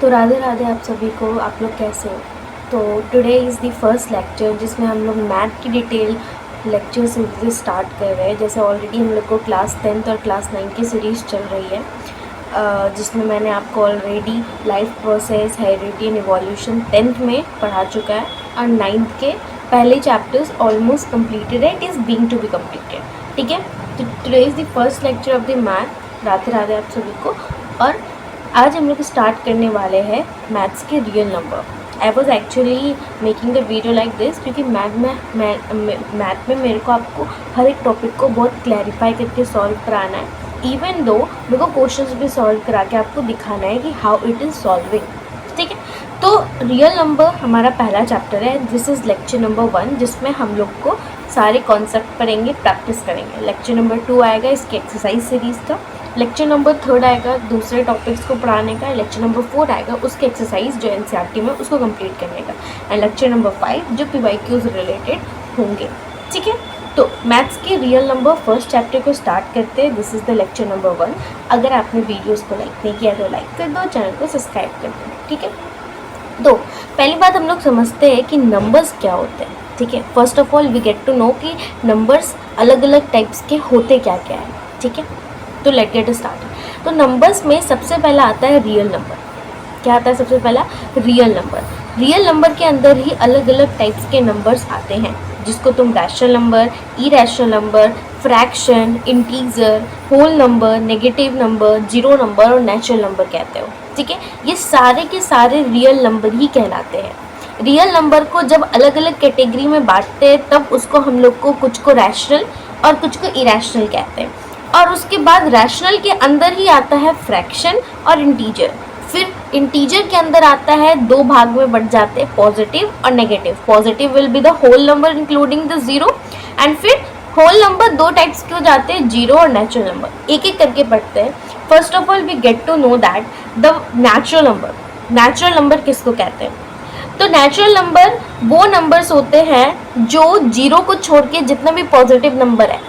तो राधे राधे आप सभी को। आप लोग कैसे हो? तो today is the first lecture जिसमें हम लोग मैथ की डिटेल लेक्चर से स्टार्ट कर रहे हैं। जैसे ऑलरेडी हम लोग को क्लास 10th और क्लास 9 की सीरीज़ चल रही है, जिसमें मैंने आपको already life process, heredity and evolution 10th में पढ़ा चुका है और 9th के पहले चैप्टर्स ऑलमोस्ट कम्प्लीटेड है। It is being to be completed. ठीक है, तो today is the first lecture of the math. Radhe Radhe आप सभी को। और आज हम लोग स्टार्ट करने वाले हैं मैथ्स के real number. I was actually making the video like this क्योंकि मैथ में मेरे को आपको हर एक टॉपिक को बहुत क्लैरिफाई करके सॉल्व कराना है। इवन दो मेरे को क्वेश्चंस भी सॉल्व करा के आपको दिखाना है कि हाउ इट इज़ सॉल्विंग। ठीक है, तो रियल नंबर हमारा पहला चैप्टर है। दिस इज़ लेक्चर नंबर 1, जिसमें हम लोग को सारे कॉन्सेप्ट पढ़ेंगे, प्रैक्टिस करेंगे। लेक्चर नंबर 2 आएगा इसकी एक्सरसाइज सीरीज़ का। लेक्चर नंबर 3 आएगा दूसरे टॉपिक्स को पढ़ाने का। लेक्चर नंबर 4 आएगा उसके एक्सरसाइज जो एनसीईआरटी में उसको कंप्लीट करने का। एंड लेक्चर नंबर 5 जो पीवाईक्यूज रिलेटेड होंगे। ठीक है, तो मैथ्स के रियल नंबर फर्स्ट चैप्टर को स्टार्ट करते हैं। This is the lecture number 1। अगर आपने वीडियोज़ को लाइक नहीं किया तो लाइक कर दो, चैनल को सब्सक्राइब कर दो। ठीक है, तो पहली बात हम लोग समझते हैं कि नंबर्स क्या होते हैं। ठीक है, first of all we get to know कि नंबर्स अलग अलग टाइप्स के होते क्या क्या है। ठीक है, तो लेट गेट स्टार्ट। तो नंबर्स में सबसे पहला आता है रियल नंबर। क्या आता है सबसे पहला? Real number. रियल नंबर के अंदर ही अलग अलग टाइप्स के नंबर्स आते हैं, जिसको तुम rational number, irrational number, fraction, integer, whole number, negative number, zero number और नेचुरल नंबर कहते हो। ठीक है, ये सारे के सारे रियल नंबर ही कहलाते हैं। रियल नंबर को जब अलग अलग कैटेगरी में बांटते हैं तब उसको हम लोग को कुछ को रैशनल और कुछ को इरैशनल कहते हैं। और उसके बाद रैशनल के अंदर ही आता है फ्रैक्शन और इंटीजर। फिर इंटीजर के अंदर आता है, दो भाग में बढ़ जाते हैं, पॉजिटिव और negative. Positive will be the whole number including the zero. And फिर होल नंबर दो टाइप्स के हो जाते हैं, जीरो और नेचुरल नंबर। एक एक करके पढ़ते हैं। First of all we get to know that the natural number. Natural number किसको कहते हैं? तो नेचुरल नंबर वो नंबर्स होते हैं जो जीरो को छोड़ के जितना भी पॉजिटिव नंबर है,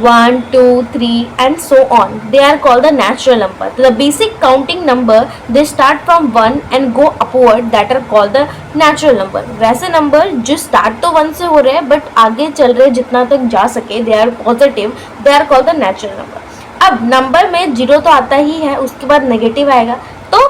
1, 2, 3 and so on, they are called the natural number. The basic counting number they start from 1 and go upward, that are called the natural number. वैसे नंबर जो स्टार्ट तो 1 से हो रहे हैं बट आगे चल रहे जितना तक जा सके, they are positive, they are called the natural number. अब नंबर में जीरो तो आता ही है, उसके बाद नेगेटिव आएगा। तो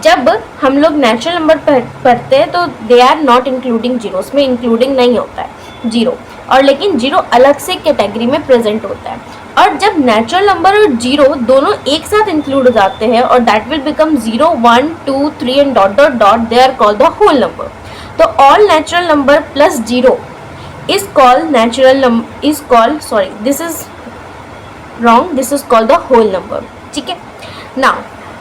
जब हम लोग नेचुरल नंबर पढ़ते हैं तो they are not including zero, उसमें इंक्लूडिंग नहीं होता है जीरो, और लेकिन जीरो अलग से कैटेगरी में प्रेजेंट होता है। और जब नेचुरल नंबर और जीरो दोनों एक साथ इंक्लूड हो जाते हैं और that will become 0, 1, 2, 3 and dot dot dot, they are called the whole number. तो all natural number plus zero is called this is wrong, this is called the whole number. ठीक है, नाउ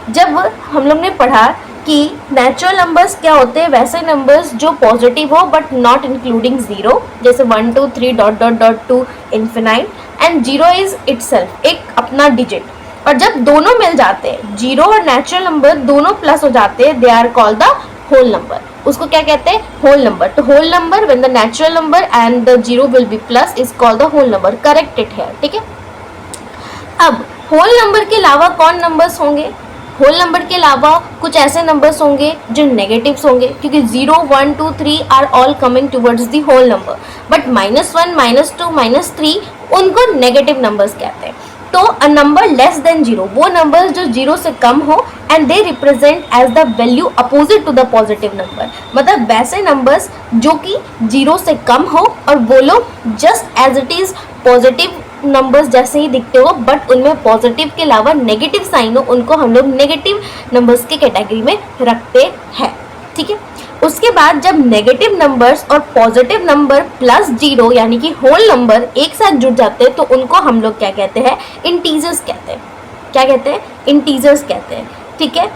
जब हम लोग ने पढ़ा कि नेचुरल नंबर्स क्या होते हैं, वैसे नंबर्स जो पॉजिटिव हो बट नॉट इंक्लूडिंग जीरो, जैसे 1, 2, 3 dot dot dot to infinite, and zero is itself एक अपना डिजिट। और जब दोनों मिल जाते हैं, जीरो और नेचुरल नंबर दोनों प्लस हो जाते हैं, they are called the whole number. उसको क्या कहते हैं? Whole number. तो whole number when the natural number and the zero will be plus is called the whole number. Correct it है। ठीक है, अब होल नंबर के अलावा कौन नंबर्स होंगे? होल नंबर के अलावा कुछ ऐसे नंबर्स होंगे जो नेगेटिव्स होंगे, क्योंकि 0, 1, 2, 3 are all coming towards the whole number, but -1, -2, -3 उनको नेगेटिव नंबर्स कहते हैं। तो a number less than zero, वो नंबर्स जो जीरो से कम हो and they represent as the value opposite to the positive number. मतलब वैसे नंबर्स जो कि जीरो से कम हो और वो लोग just as it is positive numbers जैसे ही दिखते हो बट उनमें पॉजिटिव के अलावा नेगेटिव साइन हो, उनको हम लोग नेगेटिव नंबर्स की कैटेगरी में रखते हैं। ठीक है, उसके बाद जब नेगेटिव नंबर्स और पॉजिटिव नंबर प्लस जीरो यानी कि होल नंबर एक साथ जुड़ जाते हैं तो उनको हम लोग क्या कहते हैं? इंटीजर्स कहते हैं। क्या कहते हैं? इंटीजर्स कहते हैं। ठीक है,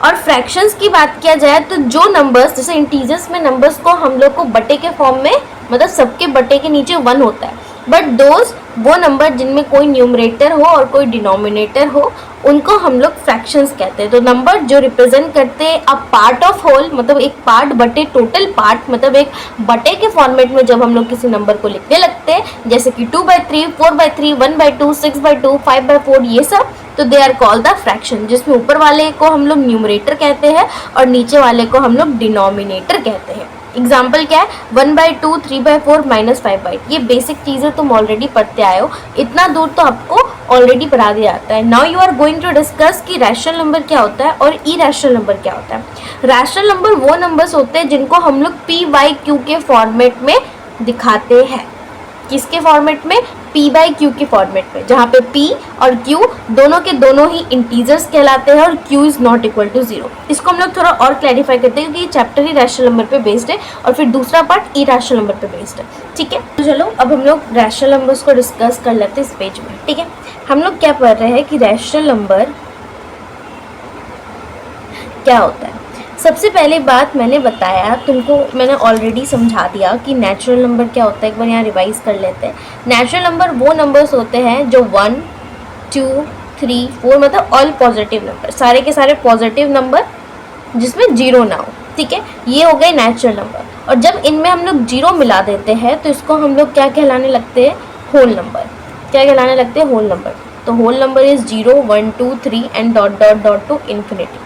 और फ्रैक्शंस की बात किया जाए तो जो नंबर्स, जैसे इंटीजर्स में नंबर्स को हम लोग को बटे के फॉर्म में, मतलब सबके बटे के नीचे 1 होता है, बट दोज वो नंबर जिनमें कोई न्यूमरेटर हो और कोई डिनोमिनेटर हो उनको हम लोग फ्रैक्शंस कहते हैं। तो नंबर जो रिप्रेजेंट करते हैं अ पार्ट ऑफ होल, मतलब एक पार्ट बटे टोटल पार्ट, मतलब एक बटे के फॉर्मेट में जब हम लोग किसी नंबर को लिखने लगते हैं, जैसे कि 2/3, 4/3, 1/2, 6/2, 5/4, ये सब, तो they are called the fraction, जिसमें ऊपर वाले को हम लोग न्यूमरेटर कहते हैं और नीचे वाले को हम लोग डिनोमिनेटर कहते हैं। एग्जाम्पल क्या है, 1/2, 3/4, -5/8। ये बेसिक चीज़ें तुम ऑलरेडी पढ़ते आए हो, इतना दूर तो आपको ऑलरेडी पढ़ा दिया जाता है। Now you are going to discuss कि रैशनल नंबर क्या होता है और इरैशनल नंबर क्या होता है। रैशनल नंबर वो नंबर्स होते हैं जिनको हम लोग p/q के फॉर्मेट में दिखाते हैं। किसके फॉर्मेट में? p/q के फॉर्मेट में, जहाँ पे p और q दोनों के दोनों ही इंटीजर्स कहलाते हैं और q is not equal to 0। इसको हम लोग थोड़ा और क्लैरिफाई करते हैं क्योंकि ये चैप्टर ही रैशनल नंबर पे बेस्ड है और फिर दूसरा पार्ट इरैशनल नंबर पे बेस्ड है। ठीक है, तो चलो अब हम लोग रैशनल नंबर्स को डिस्कस कर लेते हैं इस पेज में। ठीक है, हम लोग क्या पढ़ रहे हैं कि रैशनल नंबर क्या होता है। सबसे पहले बात मैंने बताया तुमको, मैंने ऑलरेडी समझा दिया कि नेचुरल नंबर क्या होता है। एक बार यहाँ रिवाइज कर लेते हैं। नेचुरल नंबर वो नंबर्स होते हैं जो 1, 2, 3, 4 मतलब ऑल पॉजिटिव नंबर, सारे के सारे पॉजिटिव नंबर जिसमें जीरो ना हो। ठीक है, ये हो गए नेचुरल नंबर। और जब इनमें हम लोग जीरो मिला देते हैं तो इसको हम लोग क्या कहलाने लगते हैं? Whole number. क्या कहलाने लगते हैं? Whole number. तो whole number is 0, 1, 2, 3 and dot dot dot to infinity.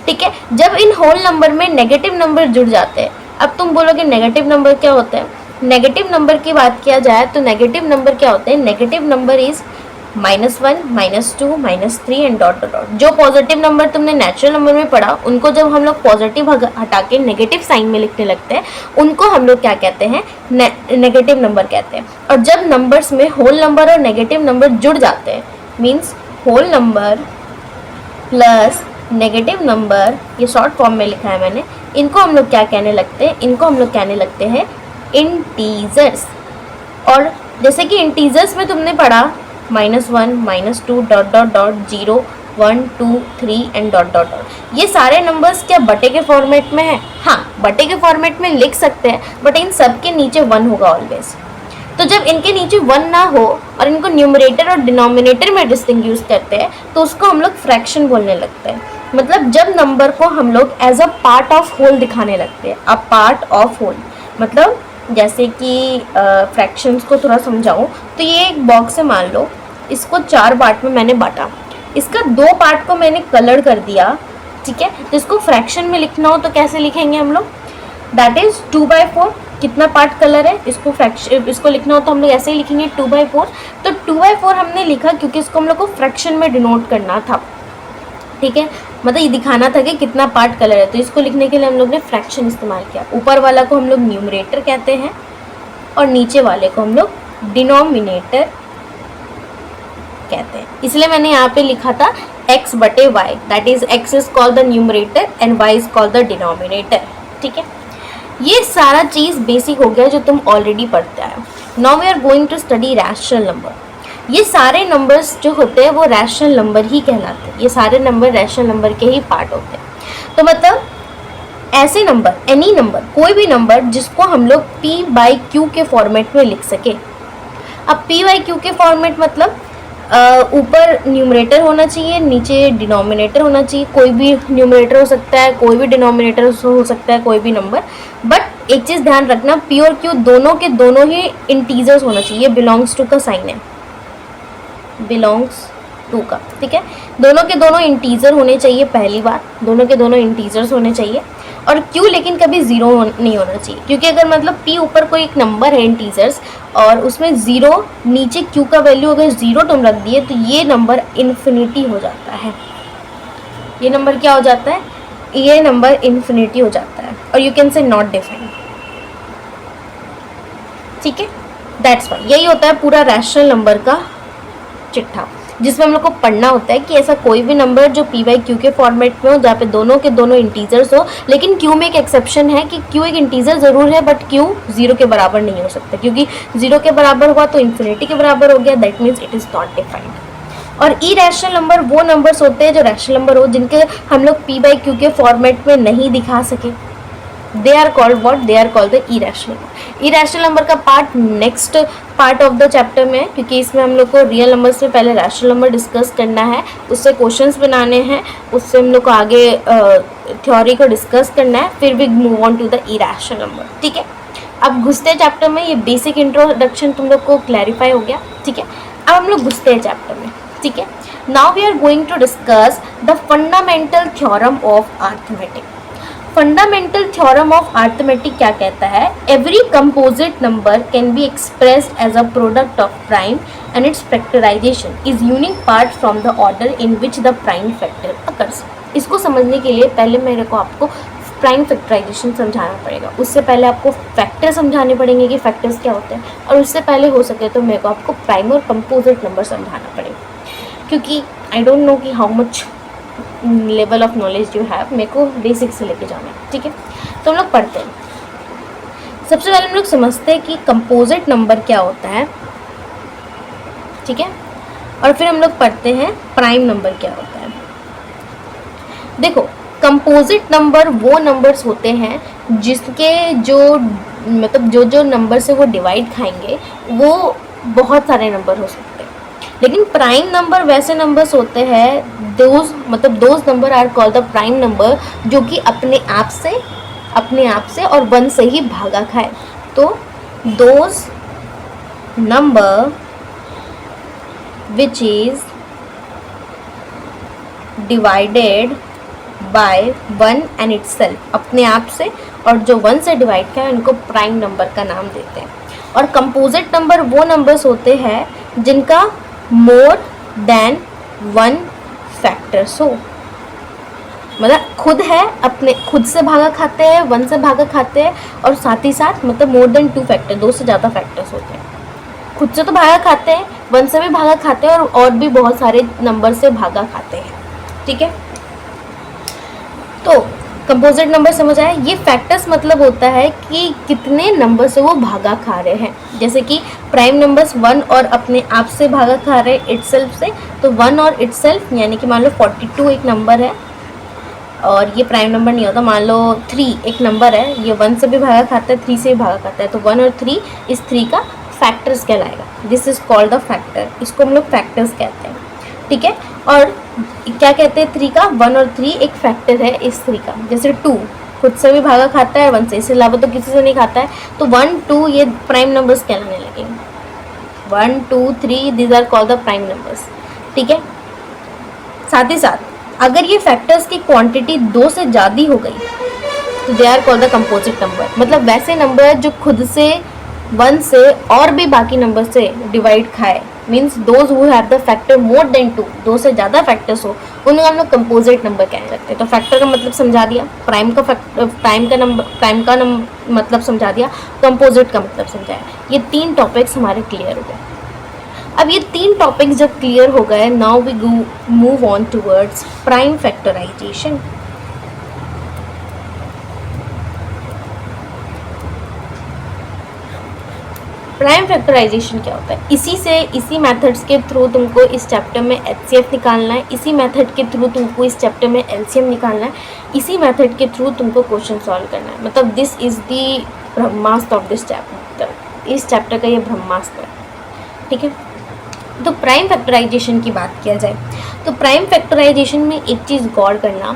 ठीक है, जब इन होल नंबर में नेगेटिव नंबर जुड़ जाते हैं, अब तुम बोलोगे नेगेटिव नंबर क्या होता है? नेगेटिव नंबर की बात किया जाए तो नेगेटिव नंबर क्या होते हैं? Negative number is -1, -2, -3 and dot dot dot. जो पॉजिटिव नंबर तुमने नेचुरल नंबर में पढ़ा उनको जब हम लोग पॉजिटिव हटा के नेगेटिव साइन में लिखने लगते हैं उनको हम लोग क्या कहते हैं? नेगेटिव नंबर कहते हैं। और जब नंबर्स में होल नंबर और नेगेटिव नंबर जुड़ जाते हैं, means whole number plus negative number, ये शॉर्ट फॉर्म में लिखा है मैंने, इनको हम लोग क्या कहने लगते हैं? इनको हम लोग कहने लगते हैं इंटीजर्स। और जैसे कि इंटीजर्स में तुमने पढ़ा -1, -2 dot dot dot 0, 1, 2, 3 and dot dot dot. ये सारे नंबर्स क्या बटे के फॉर्मेट में है? हाँ, बटे के फॉर्मेट में लिख सकते हैं, बट इन सब के नीचे 1 होगा ऑलवेज। तो जब इनके नीचे 1 ना हो और इनको न्यूमरेटर और डिनोमिनेटर में डिस्टिंग्विश करते हैं तो उसको हम लोग फ्रैक्शन बोलने लगते हैं। मतलब जब नंबर को हम लोग as a part of whole दिखाने लगते हैं। अ पार्ट ऑफ होल मतलब जैसे कि फ्रैक्शंस को थोड़ा समझाऊं तो ये एक बॉक्स है, मान लो इसको 4 पार्ट में मैंने बांटा, इसका 2 पार्ट को मैंने कलर कर दिया। ठीक है, तो इसको फ्रैक्शन में लिखना हो तो कैसे लिखेंगे हम लोग? That is 2/4। कितना पार्ट कलर है? इसको लिखना हो तो हम लोग ऐसे ही लिखेंगे 2/4। तो 2/4 हमने लिखा क्योंकि इसको हम लोग को फ्रैक्शन में डिनोट करना था। ठीक है, मतलब ये दिखाना था कि कितना पार्ट कलर है, तो इसको लिखने के लिए हम लोग ने फ्रैक्शन इस्तेमाल किया। ऊपर वाला को हम लोग न्यूमरेटर कहते हैं और नीचे वाले को हम लोग डिनोमिनेटर कहते हैं। इसलिए मैंने यहाँ पे लिखा था x/y, that is x is called the numerator and y is called the denominator. ठीक है, ये सारा चीज़ बेसिक हो गया जो तुम ऑलरेडी पढ़ते आए हो। Now we are going to study rational number. ये सारे नंबर्स जो होते हैं वो रैशनल नंबर ही कहलाते हैं। ये सारे नंबर रैशनल नंबर के ही पार्ट होते हैं। तो मतलब ऐसे नंबर, एनी नंबर, कोई भी नंबर जिसको हम लोग p/q के फॉर्मेट में लिख सके। अब p/q के फॉर्मेट मतलब ऊपर न्यूमरेटर होना चाहिए, नीचे डिनोमिनेटर होना चाहिए। कोई भी न्यूमरेटर हो सकता है, कोई भी डिनोमिनेटर हो सकता है, कोई भी नंबर। बट एक चीज़ ध्यान रखना, p और q दोनों के दोनों ही इंटीजर्स होना चाहिए। बिलोंग्स टू का साइन है, बिलोंग्स टू का। ठीक है, दोनों के दोनों इंटीजर होने चाहिए। पहली बात, दोनों के दोनों इंटीजर्स होने चाहिए। और q लेकिन कभी 0 नहीं होना चाहिए, क्योंकि अगर मतलब p ऊपर कोई एक नंबर है इंटीजर्स और उसमें 0 नीचे q का वैल्यू अगर 0 तुम रख दिए तो ये नंबर इन्फिनिटी हो जाता है। ये नंबर क्या हो जाता है? ये नंबर इन्फिनिटी हो जाता है और you can say not defined. ठीक है, दैट्स वाई यही होता है पूरा रैशनल नंबर का चिट्ठा, जिसमें हम लोग को पढ़ना होता है कि ऐसा कोई भी नंबर जो p/q के फॉर्मेट में हो, जहाँ पे दोनों के दोनों इंटीजर्स हो। लेकिन q में एक एक्सेप्शन है कि q एक इंटीजर ज़रूर है, बट q 0 के बराबर नहीं हो सकता, क्योंकि 0 के बराबर हुआ तो इन्फिनिटी के बराबर हो गया। That means it is not defined. और इरैशनल नंबर वो नंबर्स होते हैं जो रैशनल नंबर हो, जिनके हम लोग p/q के फॉर्मेट में नहीं दिखा सके। They are called what? They are called the irrational. Irrational number का part next part of the chapter में है, क्योंकि इसमें हम लोग को रियल नंबर्स में पहले रैशनल नंबर डिस्कस करना है, उससे क्वेश्चंस बनाने हैं, उससे हम लोग को आगे थ्योरी को डिस्कस करना है, फिर we move on to the irrational number. ठीक है, अब घुसते हैं चैप्टर में। ये बेसिक इंट्रोडक्शन तुम लोग को क्लैरिफाई हो गया। ठीक है, अब हम लोग घुसते हैं चैप्टर में। ठीक है, now we are going to discuss the fundamental theorem of arithmetic. Fundamental theorem of arithmetic क्या कहता है? Every composite number can be expressed as a product of prime and its factorization is unique part from the order in which the prime factor occurs. इसको समझने के लिए पहले मेरे को आपको प्राइम फैक्टराइजेशन समझाना पड़ेगा। उससे पहले आपको फैक्टर समझाने पड़ेंगे कि फैक्टर्स क्या होते हैं, और उससे पहले हो सके तो मेरे को आपको प्राइम और कंपोजिट नंबर समझाना पड़ेगा, क्योंकि आई डोंट नो कि how much level of knowledge you have, मेरे को बेसिक से लेके जाना है। ठीक है, तो हम लोग पढ़ते हैं। सबसे पहले हम लोग समझते हैं कि कंपोजिट नंबर क्या होता है। ठीक है, और फिर हम लोग पढ़ते हैं प्राइम नंबर क्या होता है। देखो, कंपोजिट नंबर वो नंबर्स होते हैं जिसके जो मतलब जो नंबर से वो डिवाइड खाएंगे वो बहुत सारे नंबर हो सकते हैं। लेकिन प्राइम नंबर वैसे नंबर्स होते हैं those number are called the prime number, जो कि अपने आप से और 1 से ही भागा खाए। तो those number which is divided by 1 and itself, अपने आप से और जो 1 से डिवाइड किया उनको प्राइम नंबर का नाम देते हैं। और कंपोजिट नंबर वो नंबर्स होते हैं जिनका मोर देन 1 फैक्टर्स हो, मतलब खुद से भागा खाते हैं, 1 से भागा खाते हैं, और साथ ही साथ मतलब मोर देन 2 फैक्टर, 2 से ज़्यादा फैक्टर्स होते हैं। खुद से तो भागा खाते हैं, 1 से भी भागा खाते हैं, और भी बहुत सारे नंबर से भागा खाते हैं। ठीक है, तो कंपोजिट नंबर समझ आया। ये फैक्टर्स मतलब होता है कि कितने नंबर से वो भागा खा रहे हैं। जैसे कि प्राइम नंबर्स 1 और अपने आप से भागा खा रहे हैं इटसेल्फ से, तो 1 और इटसेल्फ, यानी कि मान लो 42 एक नंबर है और ये प्राइम नंबर नहीं होता। मान लो 3 एक नंबर है, ये 1 से भी भागा खाता है, 3 से भी भागा खाता है, तो 1 और 3 इस 3 का फैक्टर्स कहलाएगा। This is called the factor, इसको हम लोग फैक्टर्स कहते हैं। ठीक है, और क्या कहते हैं 3 का? 1 और 3 एक फैक्टर है इस 3 का। जैसे 2 खुद से भी भागा खाता है 1 से, इसके अलावा तो किसी से नहीं खाता है, तो 1 2 ये प्राइम नंबर्स कहलाने लगेंगे। 1 2 3 these are called the prime numbers. ठीक है, साथ ही साथ अगर ये फैक्टर्स की क्वांटिटी 2 से ज़्यादा हो गई तो they are called the composite number. मतलब वैसे नंबर जो खुद से 1 से और भी बाकी नंबर से डिवाइड खाए, means those who have the factor more than 2, 2 से ज़्यादा फैक्टर्स हो, उन्हें हम लोग कंपोजिट नंबर कहने लगते हैं। तो फैक्टर का मतलब समझा दिया, प्राइम का मतलब समझा दिया, कंपोजिट का मतलब समझाया। ये 3 टॉपिक्स हमारे क्लियर हो गए। अब ये 3 टॉपिक्स जब क्लियर हो गए, now we move on towards prime factorization. Prime factorization क्या होता है? इसी मेथड्स के थ्रू तुमको इस चैप्टर में एचसीएफ निकालना है, इसी मेथड के थ्रू तुमको इस चैप्टर में एलसीएम निकालना है, इसी मेथड के थ्रू तुमको क्वेश्चन सॉल्व करना है। मतलब this is the Brahmastra of this chapter, इस चैप्टर का ये ब्रह्मास्त्र है। ठीक है, तो प्राइम फैक्टराइजेशन की बात किया जाए तो प्राइम फैक्टराइजेशन में एक चीज़ गौर करना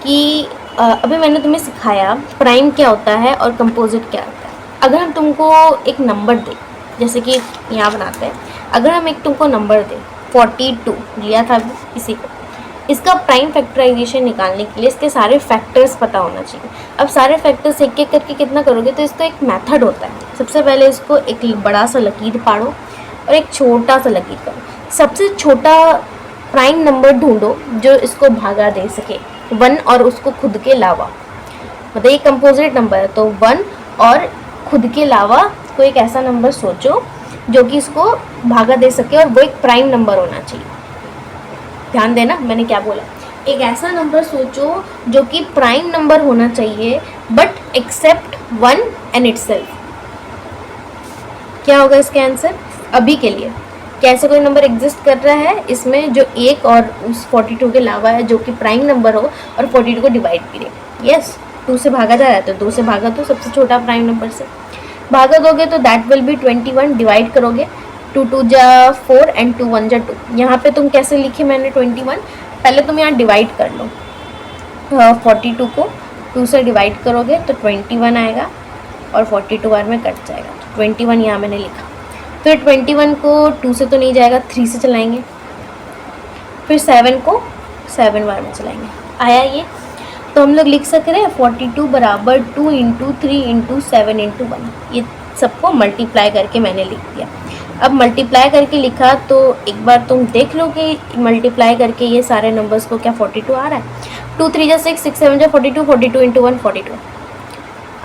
कि अभी मैंने तुम्हें सिखाया प्राइम क्या होता है और कंपोजिट क्या होता है। अगर हम तुमको एक नंबर दें, जैसे कि यहाँ बनाते हैं, अगर हम एक तुमको नंबर दें 42 लिया था इसी को, इसका प्राइम फैक्टराइजेशन निकालने के लिए इसके सारे फैक्टर्स पता होना चाहिए। अब सारे फैक्टर्स एक एक करके कितना करोगे, तो इसका एक मेथड होता है। सबसे पहले इसको एक बड़ा सा लकीर पाड़ो और एक छोटा सा लकीर करो। सबसे छोटा प्राइम नंबर ढूंढो जो इसको भागा दे सके 1 और उसको खुद के अलावा, मतलब ये कंपोजिट नंबर है तो 1 और खुद के अलावा कोई एक ऐसा नंबर सोचो जो कि इसको भागा दे सके, और वो एक प्राइम नंबर होना चाहिए। ध्यान देना मैंने क्या बोला, एक ऐसा नंबर सोचो जो कि प्राइम नंबर होना चाहिए बट एक्सेप्ट 1 एंड इटसेल्फ। क्या होगा इसका आंसर अभी के लिए? क्या ऐसा कोई नंबर एग्जिस्ट कर रहा है इसमें जो 1 और उस 42 के अलावा है, जो कि प्राइम नंबर हो और 42 को डिवाइड करे? यस, 2 से भागा जा रहा है तो 2 से भागा तो सबसे छोटा प्राइम नंबर से। भागा दोगे तो दैट विल बी 21, डिवाइड करोगे 2 2 जा 4 एंड 2 1 जा 2। यहाँ पे तुम कैसे लिखे मैंने 21, पहले तुम यहाँ डिवाइड कर लो, 42 को 2 से डिवाइड करोगे तो 21 आएगा और 42 बार में कट जाएगा, तो 21 यहाँ मैंने लिखा। फिर 21 को 2 से तो नहीं जाएगा, 3 से चलाएंगे, फिर 7 को 7 बार में चलाएंगे, आया ये। तो हम लोग लिख सक रहे हैं 42 बराबर 2 इंटू 3 इंटू 7 इंटू 1, ये सबको मल्टीप्लाई करके मैंने लिख दिया। अब मल्टीप्लाई करके लिखा तो एक बार तुम देख लो कि मल्टीप्लाई करके ये सारे नंबर्स को क्या 42 आ रहा है। 2 3 जा 6, 6 7 जा 42, 42 इंटू 1 42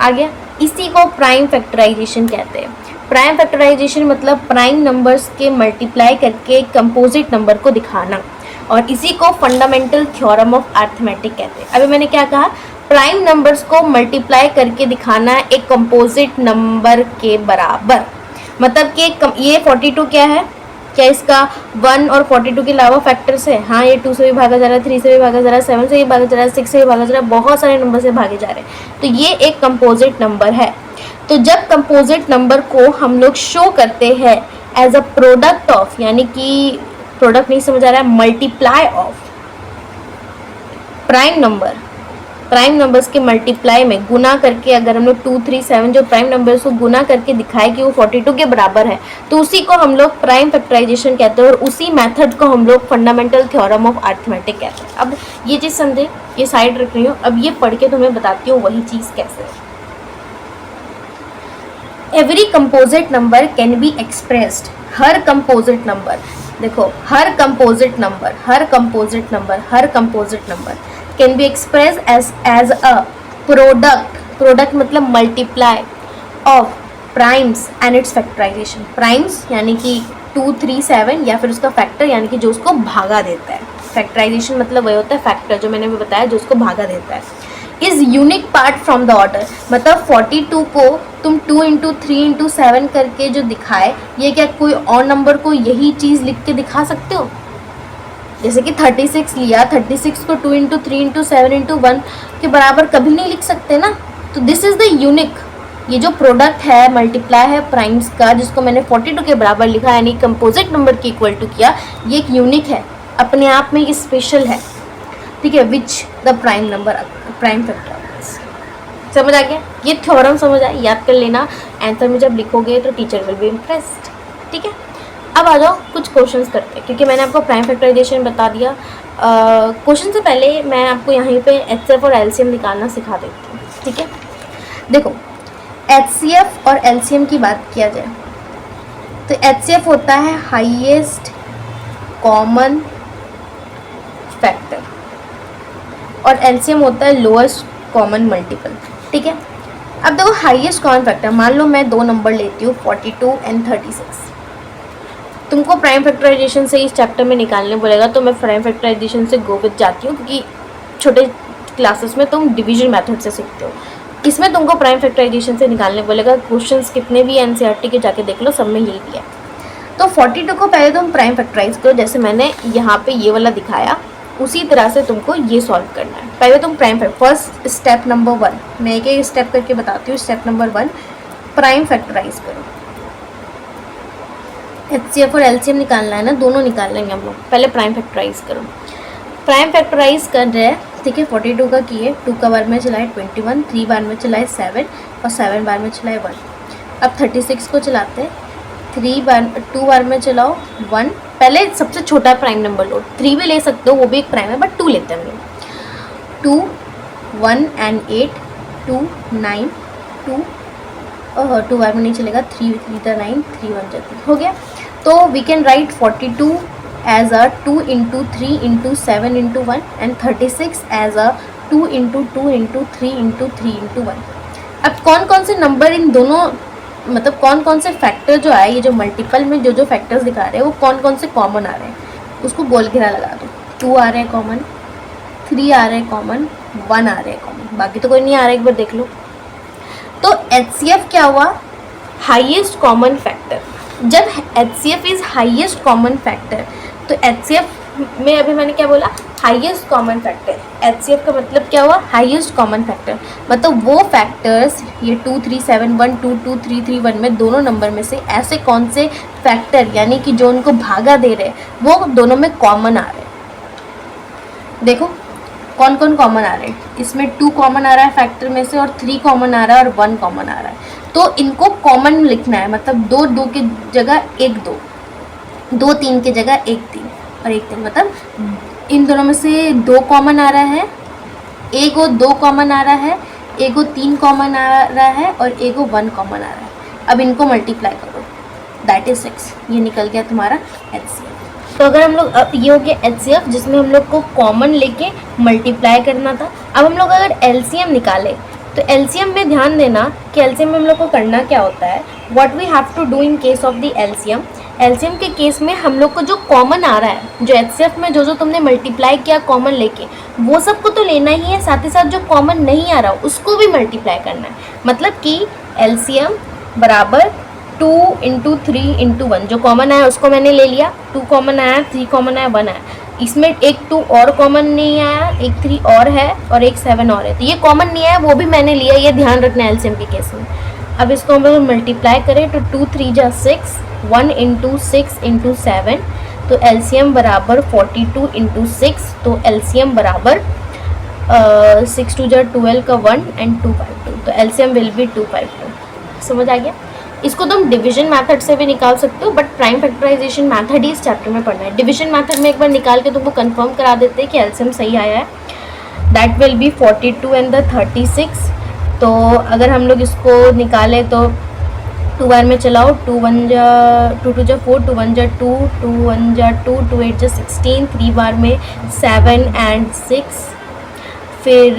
आ गया। इसी को प्राइम फैक्टराइजेशन कहते हैं। प्राइम फैक्टराइजेशन मतलब प्राइम नंबर्स के मल्टीप्लाई करके कंपोजिट नंबर को दिखाना, और इसी को फंडामेंटल थ्योरम ऑफ अरिथमेटिक कहते हैं। अभी मैंने क्या कहा, प्राइम नंबर्स को मल्टीप्लाई करके दिखाना एक कंपोजिट नंबर के बराबर। मतलब कि ये 42 क्या है, क्या इसका 1 और 42 के अलावा फैक्टर्स है? हाँ, ये 2 से भी भागा जा रहा है, 3 से भी भागा जा रहा है, 7 से भी भागा जा रहा है, 6 से भी भागा जा रहा है, बहुत सारे नंबर से भागे जा रहे हैं। तो ये एक कंपोजिट नंबर है। तो जब कंपोजिट नंबर को हम लोग शो करते हैं एज अ प्रोडक्ट ऑफ, यानी कि प्रोडक्ट नहीं समझ आ रहा है, multiply of prime number, prime numbers के मल्टीप्लाई में गुना करके, अगर हम लोग 2 3 7 जो प्राइम नंबर्स को गुना करके दिखाए कि वो 42 के बराबर है, तो उसी को हम लोग प्राइम फैक्टराइजेशन कहते हैं, और उसी मेथड को हम लोग फंडामेंटल थ्योरम ऑफ अरिथमेटिक कहते हैं। अब ये चीज़ समझे, ये साइड रख रही हूँ, अब ये पढ़ के तुम्हें बताती हूँ वही चीज़ कैसे है। Every composite number can be expressed, हर कंपोजिट नंबर, देखो हर कंपोजिट नंबर, हर कंपोजिट नंबर, हर composite number can be express as a product, product मतलब multiply of primes and its factorization. Primes यानी कि 2 3 7 या फिर उसका फैक्टर यानी कि जो उसको भागा देता है। फैक्टराइजेशन मतलब वही होता है फैक्टर, जो मैंने भी बताया, जो उसको भागा देता है। Is unique part from the order, मतलब 42 को तुम 2 इंटू 3 इंटू 7 करके जो दिखाए, ये क्या कोई और नंबर को यही चीज़ लिख के दिखा सकते हो? जैसे कि 36 लिया, 36 को 2 इंटू 3 इंटू 7 इंटू 1 के बराबर कभी नहीं लिख सकते ना। तो दिस इज़ द यूनिक, ये जो प्रोडक्ट है, मल्टीप्लाई है प्राइम्स का, जिसको मैंने 42 के बराबर लिखा यानी कंपोजिट नंबर की इक्वल टू किया, ये एक यूनिक है, अपने आप में ये स्पेशल है, ठीक है। विच the prime number prime factor, समझ आ गया? ये थ्योरम समझ आया, याद कर लेना, आंसर में जब लिखोगे तो टीचर विल बी इम्प्रेस्ड, ठीक है। अब आ जाओ कुछ क्वेश्चंस करते हैं, क्योंकि मैंने आपको प्राइम फैक्टराइजेशन बता दिया। क्वेश्चन से पहले मैं आपको यहाँ पे एचसीएफ और एलसीएम निकालना सिखा देती हूँ, ठीक है। देखो एचसीएफ और एलसीएम की बात किया जाए तो एचसीएफ होता है हाईएस्ट कॉमन फैक्टर और एलसीएम होता है लोएस्ट कॉमन मल्टीपल, ठीक है। अब देखो हाईएस्ट कॉमन फैक्टर, मान लो मैं दो नंबर लेती हूँ 42 एंड 36। तुमको प्राइम फैक्टराइजेशन से इस चैप्टर में निकालने बोलेगा तो मैं प्राइम फैक्टराइजेशन से गो विद जाती हूँ, क्योंकि छोटे क्लासेस में तुम डिवीजन मेथड से सीखते हो, इसमें तुमको प्राइम फैक्टराइजेशन से निकालने बोलेगा। क्वेश्चंस कितने भी एनसीईआरटी के जाके देख लो, सब में यही दिया है। तो 42 को पहले तुम प्राइम फैक्टराइज करो, जैसे मैंने यहाँ पे ये वाला दिखाया, उसी तरह से तुमको ये सॉल्व करना है। पहले तुम प्राइम फर्स्ट स्टेप नंबर 1, मैं एक स्टेप करके बताती हूँ। स्टेप नंबर 1 प्राइम फैक्टराइज करो। एचसीएफ और एलसीएम निकालना है ना, दोनों निकाल लेंगे हम लोग। पहले प्राइम फैक्टराइज करो। प्राइम फैक्टराइज कर रहे हैं, ठीक है। 42 का किए, 2 का बार में चलाए 21, 3 बार में चलाए 7 और 7 बार में चलाए 1। अब 36 को चलाते हैं, 2 बार में चलाओ 1। पहले सबसे छोटा प्राइम नंबर लो, 3 भी ले सकते हो, वो भी एक प्राइम है, बट 2 लेते हैं हम लोग। 2 1 एंड 8 2 9 2 बार में नहीं चलेगा, 3 3 9 3 1 3 हो गया। तो we can write 42 as a 2 into 3 into 7 into 1 and 36 as a 2 into 2 into 3 into 3 into 1। अब कौन कौन से नंबर इन दोनों, मतलब कौन कौन से फैक्टर जो आए, ये जो मल्टीपल में जो फैक्टर्स दिखा रहे हैं वो कौन कौन से कॉमन आ रहे हैं, उसको गोल घेरा लगा दो। 2 आ रहे हैं कॉमन, 3 आ रहे हैं कॉमन, 1 आ रहे हैं कॉमन, बाकी तो कोई नहीं आ रहा है, एक बार देख लो। तो एचसीएफ क्या हुआ? Highest common factor. जब HCF is highest common factor तो एचसीएफ में अभी मैंने क्या बोला? Highest common factor. HCF का मतलब क्या हुआ? हाईएस्ट कॉमन फैक्टर, मतलब वो फैक्टर्स ये 2 3 7 1 2 2 3 3 1 में दोनों नंबर में से ऐसे कौन से फैक्टर यानी कि जो उनको भागा दे रहे वो दोनों में कॉमन आ रहे। देखो कौन कौन कॉमन आ रहे हैं, इसमें 2 कॉमन आ रहा है फैक्टर में से और 3 कॉमन आ रहा है और 1 कॉमन आ रहा है। तो इनको कॉमन लिखना है, मतलब 2 2 की जगह 1 2, 2 3 की जगह 1 3 और 1 3, मतलब इन दोनों में से 2 कॉमन आ रहा है, एक और 2 कॉमन आ रहा है, एक और 3 कॉमन आ रहा है और एक और 1 कॉमन आ रहा है। अब इनको मल्टीप्लाई करो, दैट इज 6। ये निकल गया तुम्हारा HCF। तो अगर हम लोग, अब ये हो गया HCF जिसमें हम लोग को कॉमन लेके मल्टीप्लाई करना था। अब हम लोग अगर LCM निकाले तो LCM में ध्यान देना कि LCM में हम लोग को करना क्या होता है, what we have to do in case of the LCM। LCM के केस में हम लोग को जो कॉमन आ रहा है, जो HCF में जो तुमने मल्टीप्लाई किया कॉमन लेके, वो सबको तो लेना ही है, साथ ही साथ जो कॉमन नहीं आ रहा उसको भी मल्टीप्लाई करना है। मतलब कि LCM बराबर 2 × 3 × 1, जो कॉमन आया उसको मैंने ले लिया, 2 कॉमन आया, 3 कॉमन आया, 1 आया। इसमें एक 2 और कॉमन नहीं आया, एक 3 और है और एक 7 और है, तो ये कॉमन नहीं आया वो भी मैंने लिया, ये ध्यान रखना है LCM के केस में। अब इसको हम लोग मल्टीप्लाई करें तो 2 3 जा 6, 1 × 6 × 7, तो LCM बराबर 42 × 6, तो LCM बराबर 6 2 जा 12 का 1 and 252, तो LCM विल बी 252। समझ आ गया? इसको तुम डिवीजन मेथड से भी निकाल सकते हो, बट प्राइम फैक्टराइजेशन मेथड ही इस चैप्टर में पढ़ना है। डिवीजन मेथड में एक बार निकाल के तुमको कंफर्म करा देते हैं कि LCM सही आया है, दैट विल बी 42 and 36। तो अगर हम लोग इसको निकालें तो 2 बार में चलाओ, 2 1 जा 2 2 जा 4, 2 1 जा 2, 2 1 जा 2, 2 8 जा 16, 3 बार में 7 and 6, फिर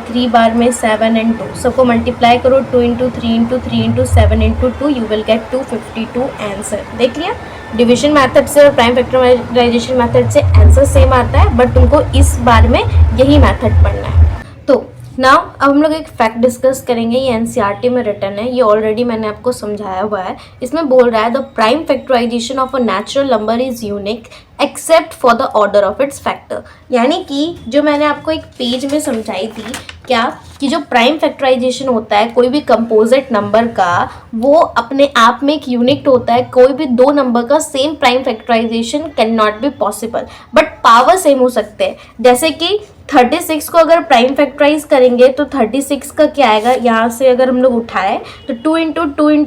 3 बार में 7 and 2, सबको मल्टीप्लाई करो, 2 × 3 × 3 × 7 × 2, यू विल गेट 252 आंसर। देख लिया, डिवीजन मेथड से और प्राइम फैक्टराइजेशन मेथड से आंसर सेम आता है, बट तुमको इस बार में यही मेथड पढ़ना है। तो नाउ अब हम लोग एक फैक्ट डिस्कस करेंगे, ये NCERT में रिटर्न है, ये ऑलरेडी मैंने आपको समझाया हुआ है। इसमें बोल रहा है the prime factorization of a natural number is unique except for the order of its factor. यानी कि जो मैंने आपको एक पेज में समझाई थी क्या, कि जो प्राइम फैक्टराइजेशन होता है कोई भी कंपोजिट नंबर का, वो अपने आप में एक यूनिक होता है। कोई भी 2 नंबर का same prime factorization can not be possible, but power same हो सकते हैं। जैसे कि 36 को अगर प्राइम फैक्टराइज करेंगे तो 36 का क्या आएगा, यहाँ से अगर हम लोग उठाए तो 2 × 2 × 3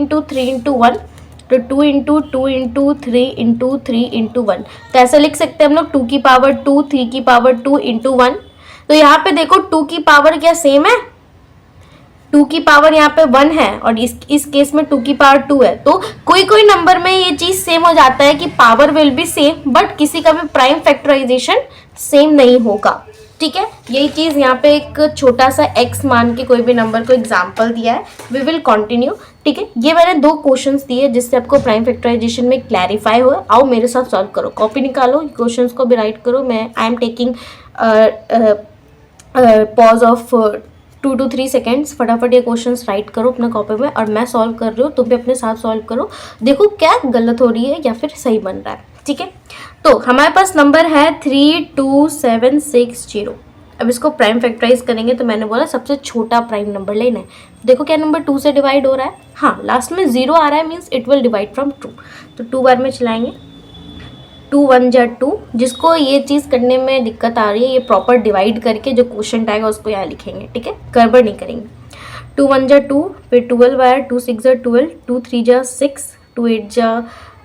× 3 × 1, तो 2 × 2 × 3 × 3 × 1, तो ऐसा लिख सकते हैं हम लोग 2 की पावर 2, 3 की पावर 2 × 1। तो यहाँ पे देखो 2 की पावर क्या सेम है, 2 की पावर यहाँ पे 1 है और इस केस में 2 की पावर 2 है। तो कोई कोई नंबर में ये चीज़ सेम हो जाता है कि power will be same, but किसी का भी प्राइम फैक्टराइजेशन सेम नहीं होगा। ठीक है, यही चीज़ यहाँ पे एक छोटा सा x मान के कोई भी नंबर को एग्जाम्पल दिया है। We will continue. ठीक है, ये मैंने 2 क्वेश्चंस दिए जिससे आपको प्राइम फैक्टराइजेशन में क्लैरिफाई हो। आओ मेरे साथ सॉल्व करो, कॉपी निकालो, क्वेश्चंस को भी राइट करो। मैं I am taking pause of 2 to 3 seconds. फटाफट ये क्वेश्चंस राइट करो अपना कॉपी में और मैं सॉल्व कर रही हूँ, तुम भी अपने साथ सॉल्व करो, देखो क्या गलत हो रही है या फिर सही बन रहा है। ठीक है, तो हमारे पास नंबर है 32760। अब इसको प्राइम फैक्टराइज करेंगे तो मैंने बोला सबसे छोटा प्राइम नंबर लेना है। देखो क्या नंबर 2 से डिवाइड हो रहा है, हाँ लास्ट में 0 आ रहा है, means it will divide from 2। तो 2 बार में चलाएंगे, 2 1 जा 2। जिसको ये चीज़ करने में दिक्कत आ रही है, ये प्रॉपर डिवाइड करके जो क्वेश्चन आएगा उसको यहाँ लिखेंगे। ठीक है, गड़बड़ नहीं करेंगे। 2 1 जा 2, फिर 12 आया, 2 6 जा 12, 2 3 जा 6, 2 8 जा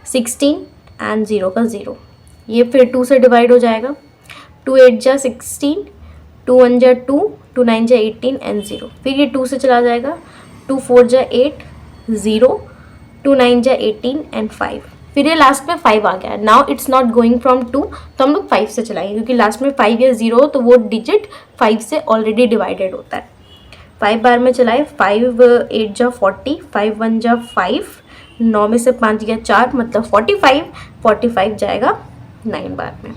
16 एंड 0 का 0। ये फिर 2 से डिवाइड हो जाएगा, 2 8 जा 16, 2 1 जा 2, 2 9 जा 18 एंड 0। फिर ये 2 से चला जाएगा, 2 4 जा 8, 0, 2 9 जा 18 एंड 5। फिर ये लास्ट में 5 आ गया। Now it's not going from 2, तो हम लोग 5 से चलाएंगे क्योंकि लास्ट में 5 या 0 तो वो डिजिट 5 से ऑलरेडी डिवाइडेड होता है। 5 बार में चलाए, 5 8 जा 40, 5 1 जा 5, 9 में से 5 गया 4, मतलब 45, 45 जाएगा 9 बार में।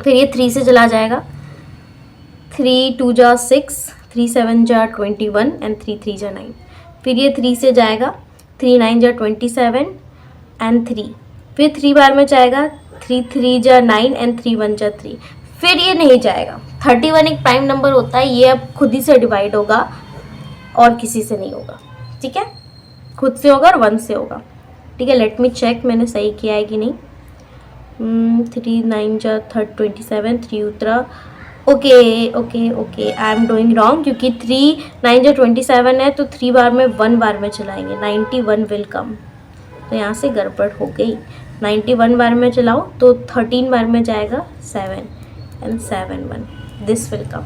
फिर ये 3 से चला जाएगा, 3 2 जा 6, 3 7 जा 21 एंड 3 3 जा 9। फिर ये 3 से जाएगा, 3 9 जा 27 एंड 3। फिर 3 बार में जाएगा, 3 3 जा 9 एंड 3 1 जा 3। फिर ये नहीं जाएगा। 31 एक प्राइम नंबर होता है, ये अब खुद ही से डिवाइड होगा और किसी से नहीं होगा, ठीक है, खुद से होगा और 1 से होगा, ठीक है। लेट मी चेक मैंने सही किया है कि नहीं। 3 9 जा 27, 3 उतरा, okay okay okay, I am doing wrong, क्योंकि 3 9 जा 27 है तो 3 बार में 1 बार में चलाएंगे, 91 विल कम, तो यहाँ से गड़बड़ हो गई। 91 बार में चलाओ तो 13 बार में जाएगा 7 एंड 7 1, दिस विल कम,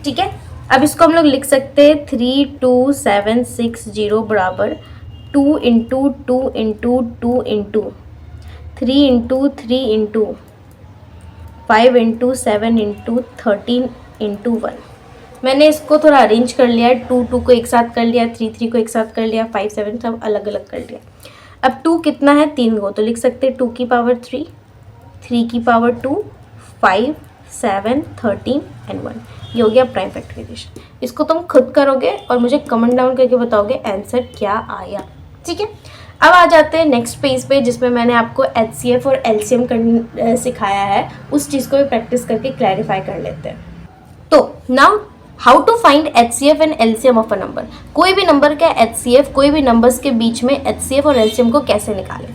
ठीक है। अब इसको हम लोग लिख सकते हैं 32760 बराबर 2 into 2 into 2 into 3 into 3 into 5 into 7 into 13 into 1। मैंने इसको थोड़ा अरेंज कर लिया है, 2 2 को एक साथ कर लिया, 3 3 को एक साथ कर लिया, 5 7 सब अलग अलग कर लिया। अब 2 कितना है, 3 को, तो लिख सकते हैं 2 की पावर 3, 3 की पावर 2, 5 7 13 एंड 1। ये हो गया प्राइम फैक्टराइजेशन। इसको तुम खुद करोगे और मुझे कमेंट डाउन करके बताओगे आंसर क्या आया, ठीक है। अब आ जाते हैं नेक्स्ट पेज पे, जिसमें मैंने आपको HCF और LCM सिखाया है, उस चीज़ को भी प्रैक्टिस करके क्लैरिफाई कर लेते हैं। तो now how to find HCF and LCM of a number. कोई भी नंबर का HCF, कोई भी नंबर्स के बीच में HCF और LCM को कैसे निकालें,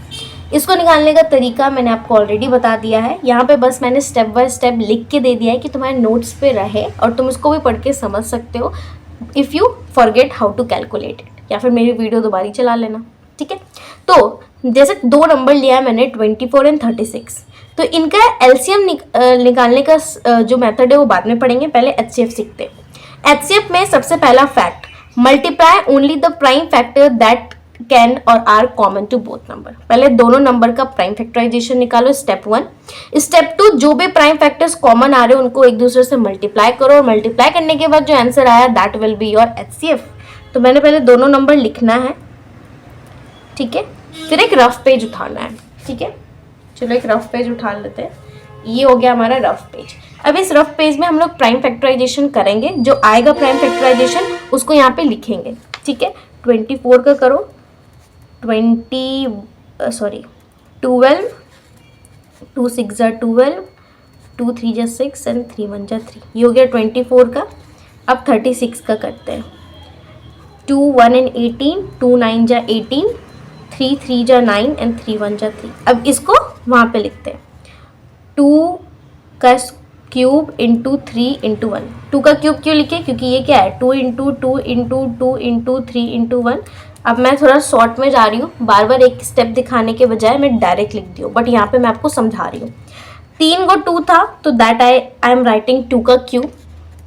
इसको निकालने का तरीका मैंने आपको ऑलरेडी बता दिया है। यहाँ पे बस मैंने स्टेप बाय स्टेप लिख के दे दिया है कि तुम्हारे नोट्स पे रहे और तुम इसको भी पढ़ के समझ सकते हो if you forget how to calculate it, या फिर मेरी वीडियो दोबारा चला लेना, ठीक है। तो जैसे 2 नंबर लिया है मैंने 24 एंड 36, तो इनका LCM निकालने का जो मेथड है वो बाद में पढ़ेंगे, पहले HCF सीखते हैं। HCF में सबसे पहला fact, multiply only the prime factor that can और are common to both number. पहले दोनों नंबर का प्राइम फैक्टराइजेशन निकालो, स्टेप 1। स्टेप 2, जो भी प्राइम फैक्टर्स कॉमन आ रहे हो उनको एक दूसरे से मल्टीप्लाई करो, और मल्टीप्लाई करने के बाद जो आंसर आया that will be your HCF। तो मैंने पहले दोनों नंबर लिखना है, ठीक है, फिर एक रफ पेज उठाना है, ठीक है। चलो एक रफ पेज उठा लेते हैं, ये हो गया हमारा रफ पेज। अब इस रफ पेज में हम लोग प्राइम फैक्टराइजेशन करेंगे, जो आएगा प्राइम फैक्टराइजेशन उसको यहाँ पे लिखेंगे, ठीक है। 24 का करो, 12 2 6 जा 12, 2 3 जा 6 एंड 3 1 जा 3, ये हो गया 24 का। अब 36 का करते हैं, 2 1 एंड 18, 2 9 जा 18, 3 3 जा 9 एंड 3 1 जा 3। अब इसको वहाँ पे लिखते हैं, 2 का क्यूब इंटू 3 इंटू 1। 2 का क्यूब क्यों लिखे, क्योंकि ये क्या है 2 इंटू 2 इंटू 2 इंटू 3 इंटू 1। अब मैं थोड़ा शॉर्ट में जा रही हूँ, बार बार एक स्टेप दिखाने के बजाय मैं डायरेक्ट लिख दी हूँ, बट यहाँ पे मैं आपको समझा रही हूँ। 3 को 2 था तो दैट आई एम राइटिंग 2 का क्यूब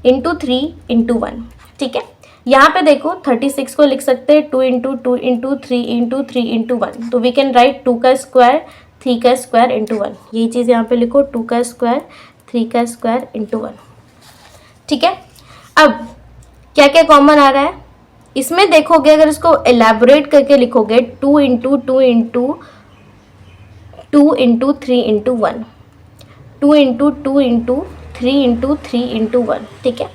इंटू 3 इंटू 1, ठीक है। यहाँ पे देखो 36 को लिख सकते हैं 2 इंटू 2 इंटू 3 इंटू 3 इंटू 1, तो वी कैन राइट 2 का स्क्वायर 3 का स्क्वायर इंटू 1। यही चीज़ यहाँ पे लिखो, 2 का स्क्वायर 3 का स्क्वायर इंटू 1, ठीक है। अब क्या क्या कॉमन आ रहा है इसमें देखोगे, अगर इसको एलैबोरेट करके लिखोगे 2 into 2 into 2 into 3 into 1, 2 into 2 into 3 into 3 into 1, ठीक है।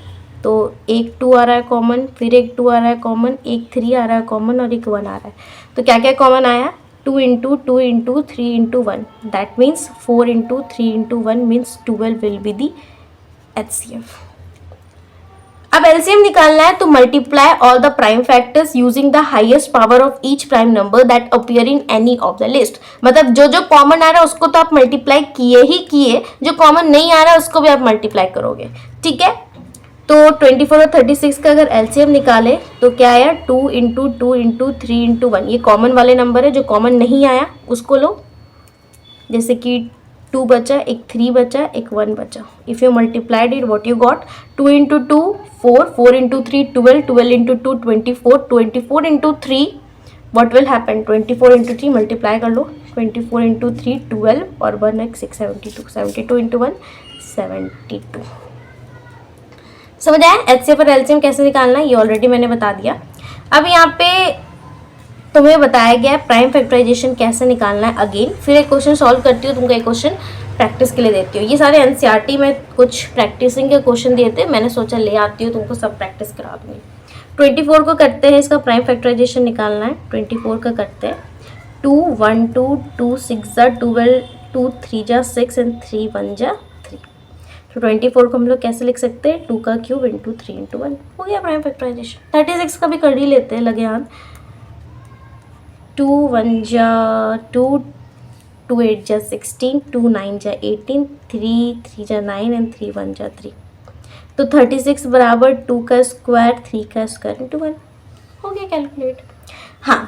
तो एक 2 आ रहा है कॉमन, फिर एक 2 आ रहा है कॉमन, एक 3 आ रहा है कॉमन और एक 1 आ रहा है। तो क्या क्या कॉमन आया, 2 into 2 into 3 into 1, that means 4 into 3 into 1 means 12 will be the HCF। अब LCM निकालना है तो multiply all the prime factors using the highest power of each prime number that appear in any of the list. मतलब जो जो common आ रहा है उसको तो आप मल्टीप्लाई किए ही किए, जो कॉमन नहीं आ रहा है उसको भी आप मल्टीप्लाई करोगे, ठीक है। तो 24 और 36 का अगर LCM निकाले तो क्या आया, 2 इंटू 2 इंटू 3 इंटू 1। ये कॉमन वाले नंबर है, जो कॉमन नहीं आया उसको लो, जैसे कि 2 बचा, एक 3 बचा, एक 1 बचा। If you multiplied it what you got, 2 into 2 4, 4 into 3 12, 12 into 2 24, 24 into 3 what will happen, 24 into 3 multiply कर लो, 24 इंटू 3 12 और 1 एक 6 72, 72 इंटू 1 72। समझ आया HCF और LCM कैसे निकालना है, ये ऑलरेडी मैंने बता दिया। अब यहाँ पे तुम्हें बताया गया है प्राइम फैक्टराइजेशन कैसे निकालना है। अगेन फिर एक क्वेश्चन सॉल्व करती हूँ, तुमको एक क्वेश्चन प्रैक्टिस के लिए देती हूँ। ये सारे NCERT में कुछ प्रैक्टिसिंग के क्वेश्चन दिए थे, मैंने सोचा ले आती हूँ, तुमको सब प्रैक्टिस करा दूँगी। 24 को करते हैं, इसका प्राइम फैक्टराइजेशन निकालना है। 24 का करते हैं, 2 1 2 2 6 जा 12, 2 3 जा 6 एंड 3 1 जा 3, तो 24 को हम लोग कैसे लिख सकते हैं, 2 का क्यूब इंटू 3 इंटू 1, हो गया प्राइम फैक्टराइजेशन। 36 का भी कर ही लेते हैं, लगे हाथ। 2 1 जा 2, 2 8 जा 16, 2 9 जा 18, 3 3 जा 9 एंड 3 1 जा 3। तो 36 बराबर 2 का स्क्वायर 3 का स्क्वायर इंटू 1, हो गया कैलकुलेट। हाँ,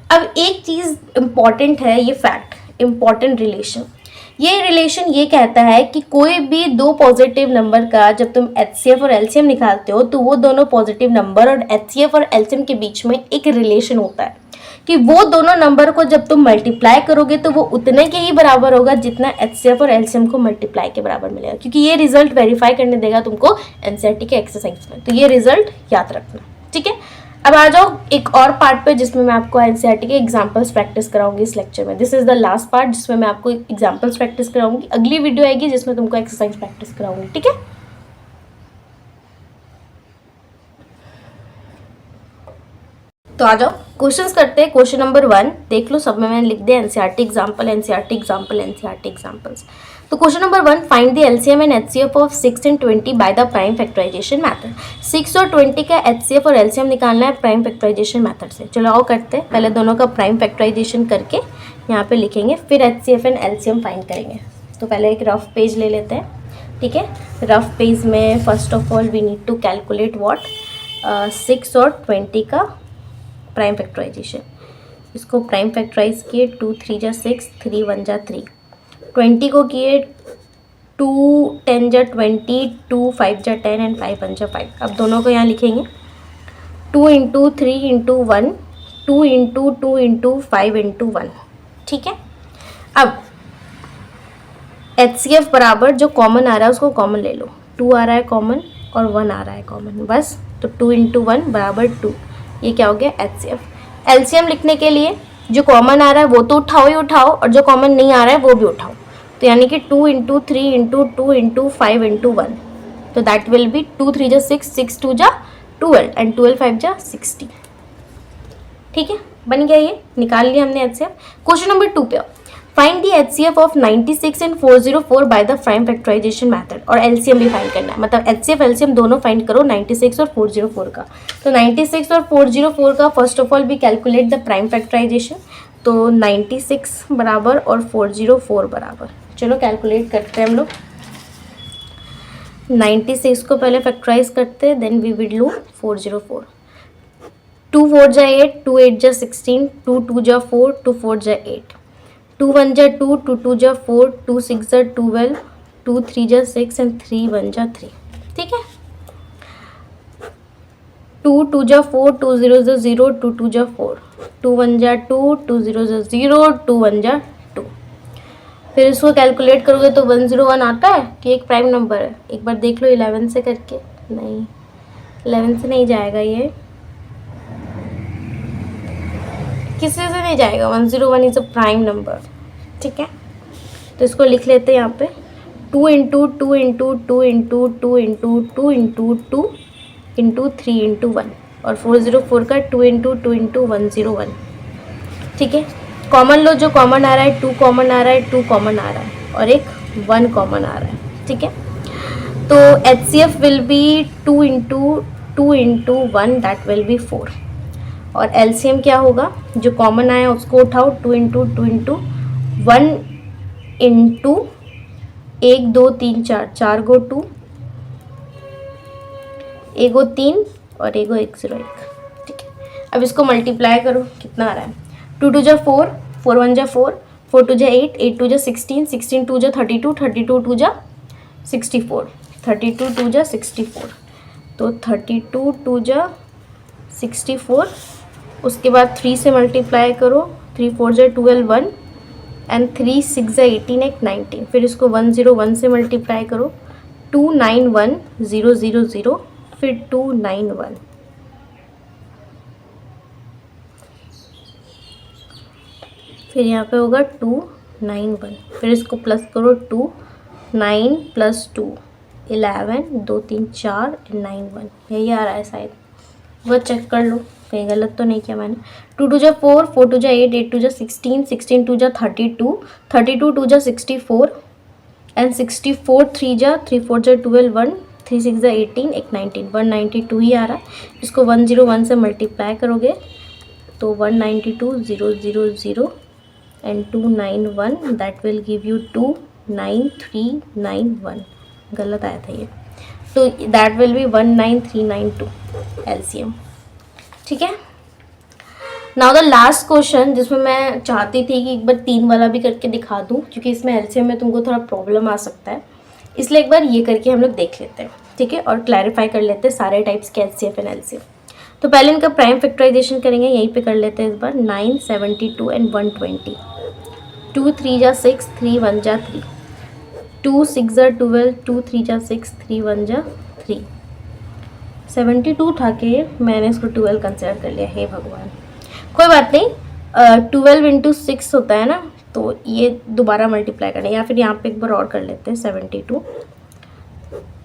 अब एक चीज़ इम्पॉर्टेंट है, ये फैक्ट, इम्पॉर्टेंट रिलेशन। ये रिलेशन ये कहता है कि कोई भी दो पॉजिटिव नंबर का जब तुम HCF और LCM निकालते हो तो वो दोनों पॉजिटिव नंबर और HCF और LCM के बीच में एक रिलेशन होता है कि वो दोनों नंबर को जब तुम मल्टीप्लाई करोगे तो वो उतने के ही बराबर होगा जितना HCF और LCM को मल्टीप्लाई के बराबर मिलेगा, क्योंकि ये रिजल्ट वेरीफाई करने देगा तुमको NCERT के एक्सरसाइज में। तो ये रिजल्ट याद रखना, ठीक है। अब आ जाओ एक और पार्ट पे जिसमें मैं आपको NCERT के एग्जांपल्स प्रैक्टिस कराऊंगी इस लेक्चर में। This is the last part जिसमें मैं आपको एग्जांपल्स प्रैक्टिस कराऊंगी। अगली वीडियो आएगी जिसमें तुमको एक्सरसाइज प्रैक्टिस कराऊंगी, ठीक है। तो आ जाओ क्वेश्चंस करते हैं। क्वेश्चन नंबर 1 देख लो, सब में मैंने लिख दिया NCERT example, NCERT example, NCERT examples. तो question number 1, find the LCM and HCF of 6 and 20 by the prime factorization method. 6 और 20 का HCF और LCM निकालना है प्राइम फैक्टराइजेशन मेथड से। चलो आओ करते हैं, पहले दोनों का प्राइम फैक्टराइजेशन करके यहाँ पे लिखेंगे, फिर HCF एंड LCM फाइंड करेंगे। तो पहले एक रफ पेज ले लेते हैं, ठीक है। रफ पेज में first of all we need to calculate what 6 और 20 का प्राइम फैक्टराइजेशन। इसको प्राइम फैक्टराइज किए, 2 3 जा 6, 3 1 जा 3। 20 को किए 2 10 जा 20, 2 5 जा 10 एंड 5 1 जा 5। अब दोनों को यहाँ लिखेंगे 2 into 3 into 1, 2 into 2 into 5 into 1, ठीक है। अब HCF बराबर जो कॉमन आ रहा है उसको कॉमन ले लो, 2 आ रहा है कॉमन और 1 आ रहा है कॉमन, बस। तो 2 इंटू 1 बराबर 2, ये क्या हो गया HCF। LCM लिखने के लिए जो कॉमन आ रहा है वो तो उठाओ ही उठाओ, और जो कॉमन नहीं आ रहा है वो भी उठाओ। तो यानी कि 2 इंटू 3 इंटू 2 इंटू 5 इंटू 1, तो दैट विल बी 2 3 जा 6, 6 2 जा 12 एंड 12 5 जा 60, ठीक है। बन गया, ये निकाल लिया हमने HCF। क्वेश्चन नंबर 2 पे find the HCF of 96 and 404 by the prime factorization method, और LCM भी फाइंड करना है, मतलब HCF LCM दोनों फाइंड करो 96 और 404 का। तो 96 और 404 का फर्स्ट ऑफ ऑल भी कैलकुलेट द प्राइम फैक्टराइजेशन। तो 96 बराबर और 404 बराबर, चलो कैलकुलेट करते हैं हम लोग। 96 को पहले फैक्टराइज करते हैं, देन वी विल डू 404। 2 4 जा 8, 2 8 जा 16, 2 2 जा 4, 2 4 जा 8, 2 1 जा 2, 2 2 जा 4, 2 6 जा 12, 2 3 जा 6 एंड 3 1 जा 3, ठीक है। 2 2 जा 4, 2 0 जा 0, 2 2 जा 4, 2 1 जा 2, 2 0 जा 0, 2 1 जा 2। फिर इसको कैलकुलेट करोगे तो 101 आता है कि एक प्राइम नंबर है। एक बार देख लो 11 से करके, नहीं 11 से नहीं जाएगा, ये किसी से नहीं जाएगा। 101 इज अ प्राइम नंबर, ठीक है। तो इसको लिख लेते हैं यहाँ पे 2 into 2 into 2 into 2 into 2 into 2 into 3 into 1, और 404 का 2 इंटू 2 इंटू 101, ठीक है। कॉमन लो, जो कॉमन आ रहा है 2 कॉमन आ रहा है, 2 कॉमन आ रहा है और एक 1 कॉमन आ रहा है, ठीक है। तो HCF will be 2 into 2 into 1, that will be 4। और LCM क्या होगा, जो कॉमन आया उसको उठाओ, 2 इंटू 2 इंटू 1 इंटू 1 2 3 4, 4 गो 2, 1 गो 3 और 1 गो 1 0 1, ठीक है। अब इसको मल्टीप्लाई करो, कितना आ रहा है 2 2 जा 4, 4 1 जा 4, 4 2 जा 8, 8 2 जा 16, 16 2 जा 32, 32 2 जा 64, 32 2 जा 64। तो 32 2 जा 64, उसके बाद 3 से मल्टीप्लाई करो, 3 4 जा 12 1 एंड 3 6 जा 18 एक 19। फिर इसको 101 से मल्टीप्लाई करो, 291 0 0 0, फिर 291, फिर यहाँ पे होगा 291। फिर इसको प्लस करो, 2 9 प्लस 2 11, 2 3 4 9 1, यही आ रहा है शायद, वह चेक कर लो कहीं गलत तो नहीं किया मैंने। 2 2 जा 4, 4 2 जा 8, 8 2 जा 16, 16 2 जा 32, 32 2 जा 64 एंड 64 3 जा 3 4 जा 12 1 3 6 जा 18 एक 19 192 ही आ रहा है। इसको 101 से मल्टीप्लाई करोगे तो 192,000 and 291 that will give you 29391। गलत आया था ये, तो दैट विल बी 19392 एलसीएम। ठीक है, नाउ द लास्ट क्वेश्चन जिसमें मैं चाहती थी कि एक बार 3 वाला भी करके दिखा दूं, क्योंकि इसमें एलसीएम में तुमको थोड़ा प्रॉब्लम आ सकता है, इसलिए एक बार ये करके हम लोग देख लेते हैं। ठीक है, और क्लैरिफाई कर लेते हैं सारे टाइप्स के एचसीएफ एंड एलसीएम। तो पहले इनका प्राइम फैक्टराइजेशन करेंगे, यहीं पे कर लेते हैं इस बार। 9 72 एंड 120। 2 3 जा 6 3 1 जा 3 2 6 जा 12 2 3 जा 6 3 1 जा 3। 72 उठा के मैंने इसको 12 कंसिडर कर लिया। हे भगवान, कोई बात नहीं, 12 इंटू 6 होता है ना, तो ये दोबारा मल्टीप्लाई करना है, या फिर यहाँ पे एक बार और कर लेते हैं। 72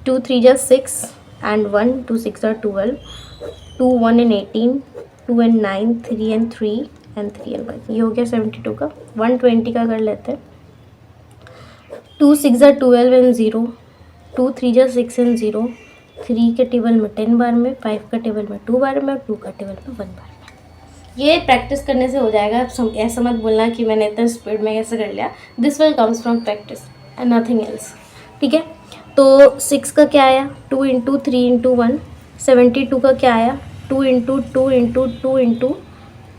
2 3 जा 6 एंड 1 2 6 जा 12 2 1 and 18 2 and 9 3 and 3 and 3 and 1। ये हो गया 72 का। 120 का कर लेते हैं। 2 6 जा 12 एंड 0 2 3 जा 6 एंड 0 3 के टेबल में 10 बार में, 5 का टेबल में 2 बार में और 2 का टेबल में 1 बार में। ये प्रैक्टिस करने से हो जाएगा। ऐसा मत बोलना कि मैंने इतना स्पीड में कैसे कर लिया। This will comes from practice and nothing else. ठीक है, तो 6 का क्या आया 2 इंटू 3 इंटू 1। 72 का क्या आया 2 into 2 into 2 into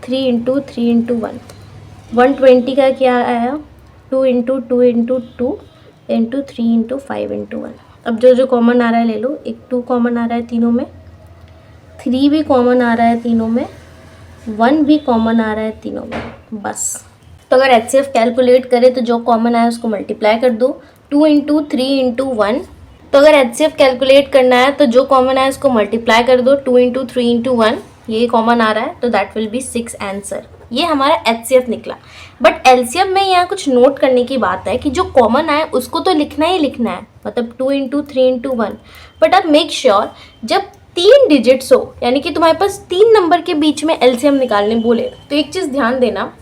3 into 3 into 1। 120 का क्या आया 2 into 2 into 2 into 3 into 5 into 1। अब जो जो कॉमन आ रहा है ले लो। एक 2 कॉमन आ रहा है तीनों में, 3 भी कॉमन आ रहा है तीनों में, 1 भी कॉमन आ रहा है तीनों में, बस। तो अगर एचसीएफ कैलकुलेट करें तो जो कॉमन आया उसको मल्टीप्लाई कर दो। 2 इंटू 3 इंटू 1। तो अगर एचसीएफ कैलकुलेट करना है तो जो कॉमन आया उसको मल्टीप्लाई कर दो। 2 इंटू 3 इंटू 1, ये कॉमन आ रहा है तो दैट विल बी 6 आंसर। ये हमारा एचसीएफ निकला। बट एलसीएम में यहाँ कुछ नोट करने की बात है कि जो कॉमन आए उसको तो लिखना ही लिखना है, मतलब 2 इंटू 3 इंटू 1। बट अब मेक श्योर जब 3 डिजिट्स हो, यानी कि तुम्हारे पास 3 नंबर के बीच में एलसीएम निकालने बोले, तो एक चीज़ ध्यान देना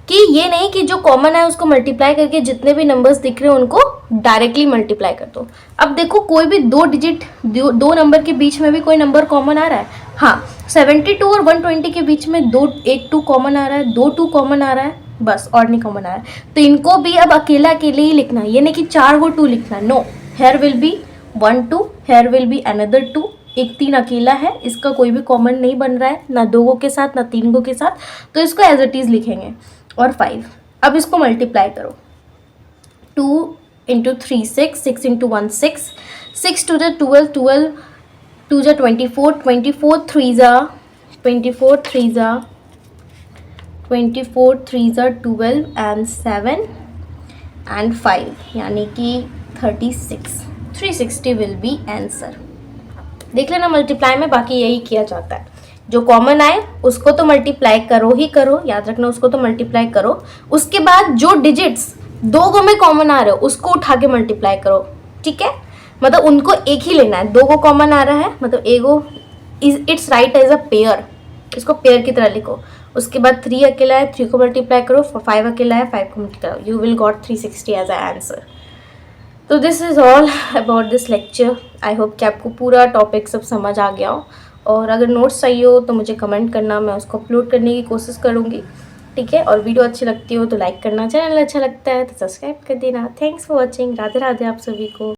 कि ये नहीं कि जो कॉमन है उसको मल्टीप्लाई करके जितने भी नंबर्स दिख रहे हैं उनको डायरेक्टली मल्टीप्लाई कर दो। अब देखो कोई भी 2 डिजिट 2 नंबर के बीच में भी कोई नंबर कॉमन आ रहा है। हाँ, 72 और 120 के बीच में एक 2 कॉमन आ रहा है, 2 2 कॉमन आ रहा है, बस, और नहीं कॉमन आ रहा है। तो इनको भी अब अकेला अकेले ही लिखना है, ये नहीं कि 4 को 2 लिखना। No, here will be 1 2, here will be another 2। एक 3 अकेला है, इसका कोई भी कॉमन नहीं बन रहा है, ना 2 के साथ ना 3 के साथ, तो इसको एज इट इज लिखेंगे। और 5, अब इसको मल्टीप्लाई करो। 2 इंटू 3 6, 6 इंटू 1 6, 6 2 जा 12, 12 2 जा 24, 24 3 जा 24 3 जा 24 3 जा 12 एंड 7 एंड 5, यानी कि 36। 360 विल बी आंसर। देख लेना मल्टीप्लाई में, बाकी यही किया जाता है। जो कॉमन आए उसको तो मल्टीप्लाई करो ही करो, याद रखना, उसको तो मल्टीप्लाई करो। उसके बाद जो डिजिट्स 2 को में कॉमन आ रहे हो उसको उठा के मल्टीप्लाई करो। ठीक है, मतलब उनको एक ही लेना है। 2 को कॉमन आ रहा है मतलब एगो it's right as a pair, इसको पेयर की तरह लिखो। उसके बाद 3 अकेला है, 3 को मल्टीप्लाई करो। 5 अकेला है, 5 को मल्टीप्लाई करो। You will got 360 as a answer. तो this is all about this lecture. I hope कि आपको पूरा टॉपिक सब समझ आ गया हो, और अगर नोट्स चाहिए हो तो मुझे कमेंट करना, मैं उसको अपलोड करने की कोशिश करूँगी। ठीक है, और वीडियो अच्छी लगती हो तो लाइक करना, चैनल अच्छा लगता है तो सब्सक्राइब कर देना। Thanks for watching. Radhe Radhe आप सभी को।